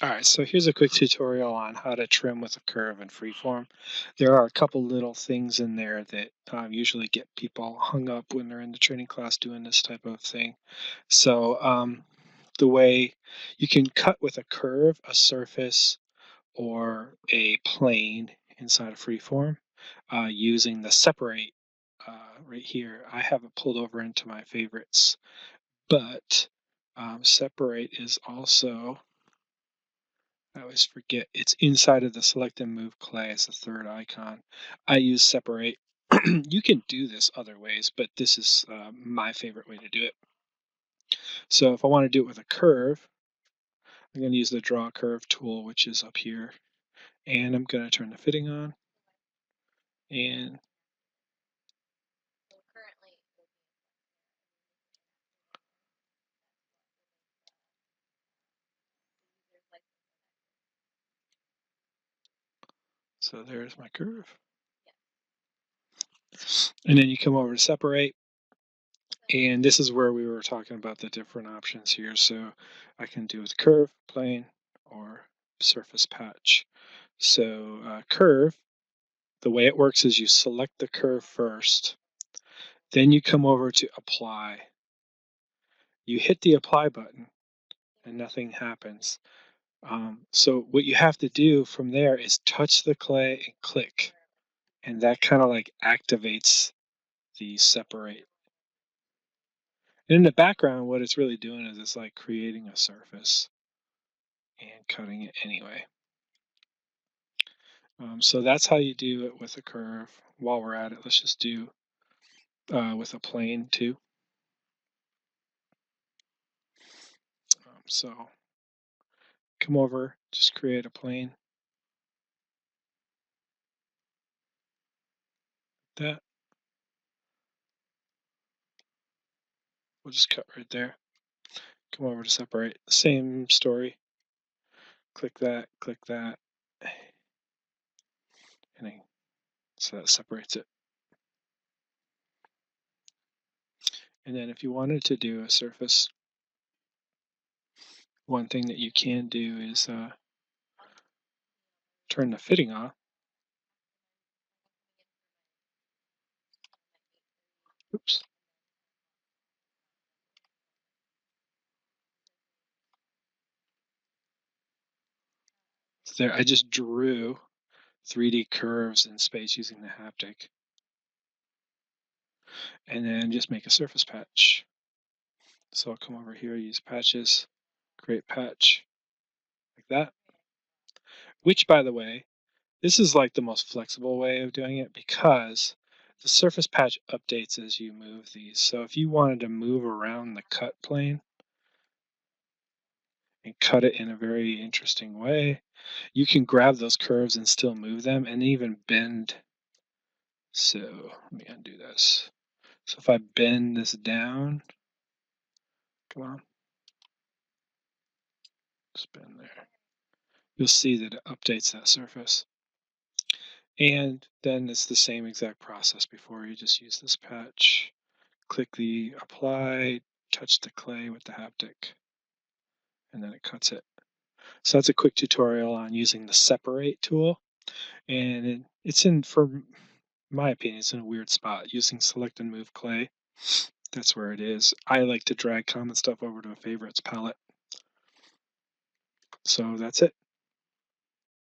All right, so here's a quick tutorial on how to trim with a curve in Freeform. There are a couple little things in there that usually get people hung up when they're in the training class doing this type of thing. So the way you can cut with a curve, a surface, or a plane inside of Freeform using the Separate right here. I have it pulled over into my favorites, but Separate is also, I always forget, it's inside of the select and move clay as the third icon. I use Separate. You can do this other ways, but this is my favorite way to do it. So if I want to do it with a curve, I'm going to use the draw curve tool, which is up here, and I'm going to turn the fitting on, and so there's my curve. And then you come over to Separate, and this is where we were talking about the different options here. So I can do with curve, plane, or surface patch. So curve, the way it works is you select the curve first, then you come over to apply. You hit the apply button and nothing happens. So what you have to do from there is touch the clay and click, and that kind of like activates the Separate. And in the background, what it's really doing is it's like creating a surface and cutting it anyway. So that's how you do it with a curve. While we're at it, let's just do with a plane too. So come over, just create a plane. That we'll just cut right there. Come over to Separate. Same story. Click that, and then, so that separates it. And then if you wanted to do a surface, one thing that you can do is turn the fitting on. Oops. So there, I just drew 3D curves in space using the haptic. And then just make a surface patch. So I'll come over here, use patches, create patch, like that. Which, by the way, this is like the most flexible way of doing it because the surface patch updates as you move these. So if you wanted to move around the cut plane and cut it in a very interesting way, you can grab those curves and still move them and even bend. So let me undo this. So if I bend this down, come on, just bend there. You'll see that it updates that surface. And then it's the same exact process before. You just use this patch, click the apply, touch the clay with the haptic, and then it cuts it. So that's a quick tutorial on using the Separate tool. And it's in, for my opinion, it's in a weird spot. Using select and move clay, that's where it is. I like to drag common stuff over to a favorites palette. So that's it.